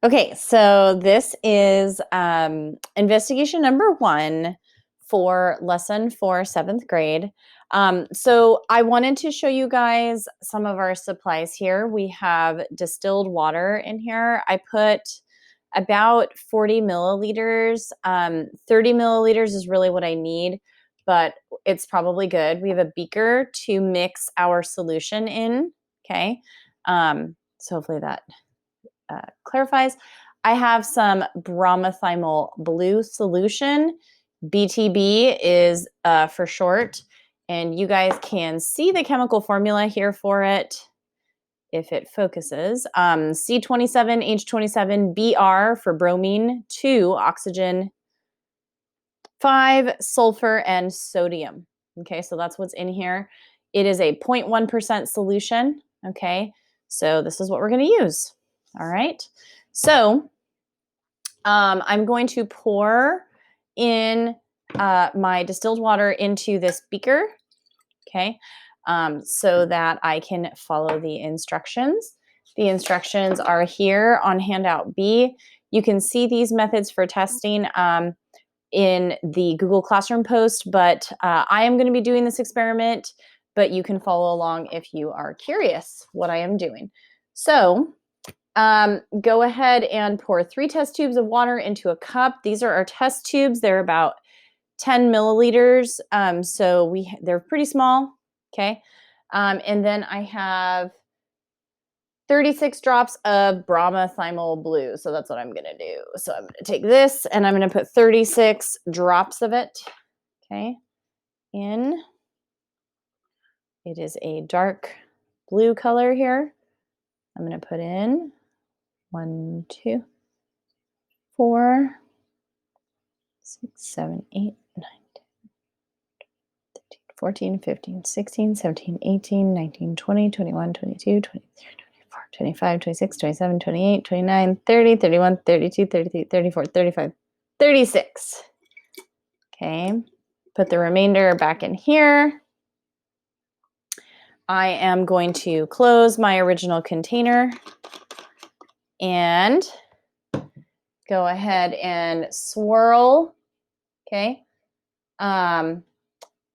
Okay, so this is investigation number 1 for lesson 4, 7th grade. So I wanted to show you guys some of our supplies here. We have distilled water in here. I put about 40 milliliters. 30 milliliters is really what I need, but it's probably good. We have a beaker to mix our solution in, okay? So hopefully that clarifies. I have some bromothymol blue solution. BTB is for short, and you guys can see the chemical formula here for it if it focuses. C27H27Br for bromine, 2 oxygen, 5 sulfur, and sodium. Okay, so that's what's in here. It is a 0.1% solution. Okay, so this is what we're going to use. All right, so I'm going to pour in my distilled water into this beaker, okay, so that I can follow the instructions. The instructions are here on handout B. You can see these methods for testing in the Google Classroom post, but I am going to be doing this experiment, but you can follow along if you are curious what I am doing. So go ahead and pour 3 test tubes of water into a cup. These are our test tubes. They're about 10 milliliters. So they're pretty small. Okay. And then I have 36 drops of bromothymol blue. So that's what I'm going to do. So I'm going to take this and I'm going to put 36 drops of it. Okay. In. It is a dark blue color here. I'm going to put in 1, 2, 4, 6, 7, 8, 9, 10, 13, 14, 15, 16, 17, 18, 19, 20, 21, 22, 23, 24, 25, 26, 27, 28, 29, 30, 31, 32, 33, 34, 35, 36. Okay, put the remainder back in here. I am going to close my original container and go ahead and swirl. Okay. And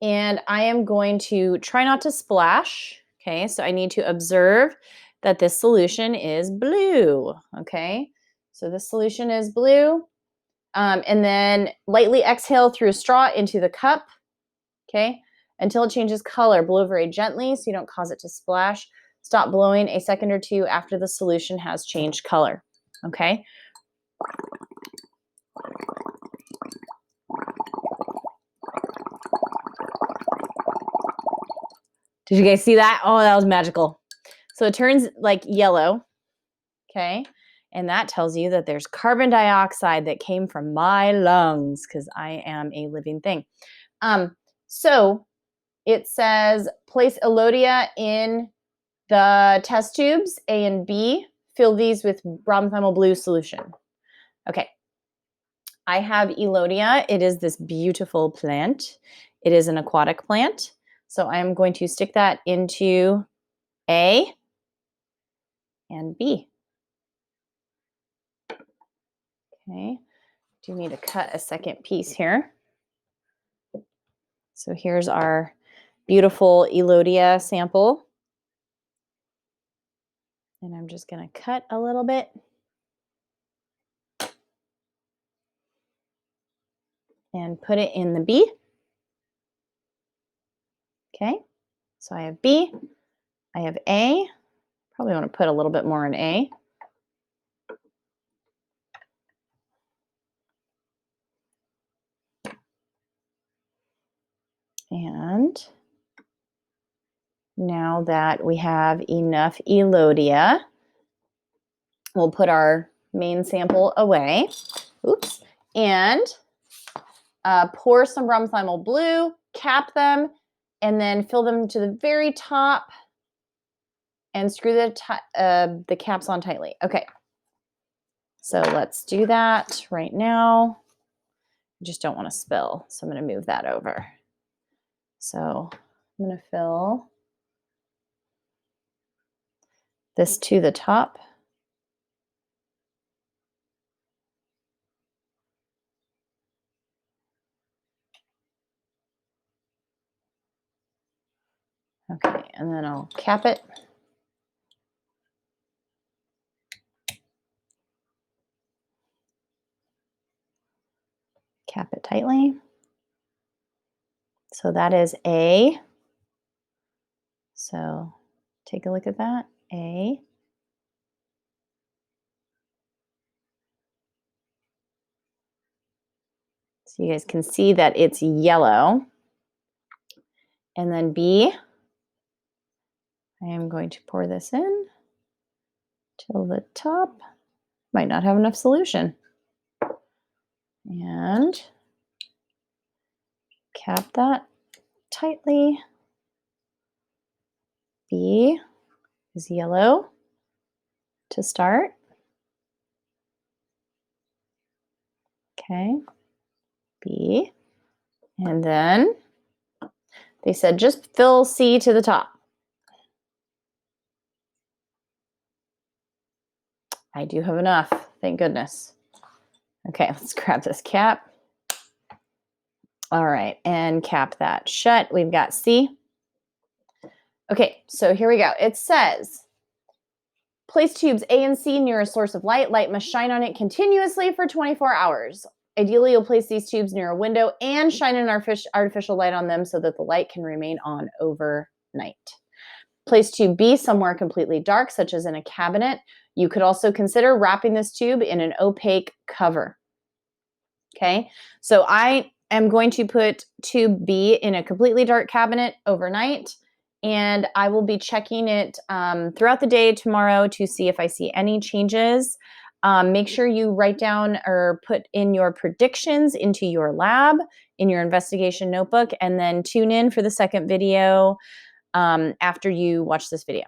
I am going to try not to splash. Okay, so I need to observe that this solution is blue. Okay, so this solution is blue. And then lightly exhale through a straw into the cup. Okay, until it changes color. Blow very gently so you don't cause it to splash. Stop blowing a second or two after the solution has changed color. Okay. Did you guys see that? Oh, that was magical. So it turns like yellow, okay? And that tells you that there's carbon dioxide that came from my lungs because I am a living thing. So it says place Elodia in the test tubes, A and B. Fill these with bromothymol blue solution. Okay. I have Elodia. It is this beautiful plant. It is an aquatic plant. So I'm going to stick that into A and B. Okay, do need to cut a second piece here. So here's our beautiful Elodia sample. And I'm just going to cut a little bit. And put it in the B. Okay, so I have B, I have A. Probably want to put a little bit more in A. And now that we have enough Elodia, we'll put our main sample away. Oops. And pour some bromothymol blue, cap them, and then fill them to the very top and screw the caps on tightly. Okay. So let's do that right now. I just don't want to spill, so I'm going to move that over. So I'm going to fill this to the top. and then I'll cap it. Cap it tightly. So that is A. So take a look at that, A. So you guys can see that it's yellow. And then B, I am going to pour this in till the top. Might not have enough solution. And cap that tightly. B is yellow to start. Okay, B. And then they said just fill C to the top. I do have enough, thank goodness. Okay, let's grab this cap. All right, and cap that shut. We've got C. Okay, so here we go. It says, place tubes A and C near a source of light. Light must shine on it continuously for 24 hours. Ideally, you'll place these tubes near a window and shine an artificial light on them so that the light can remain on overnight. Place tube B somewhere completely dark, such as in a cabinet. You could also consider wrapping this tube in an opaque cover. Okay, so I am going to put tube B in a completely dark cabinet overnight, and I will be checking it throughout the day tomorrow to see if I see any changes. Make sure you write down or put in your predictions into your lab, in your investigation notebook, and then tune in for the second video after you watch this video.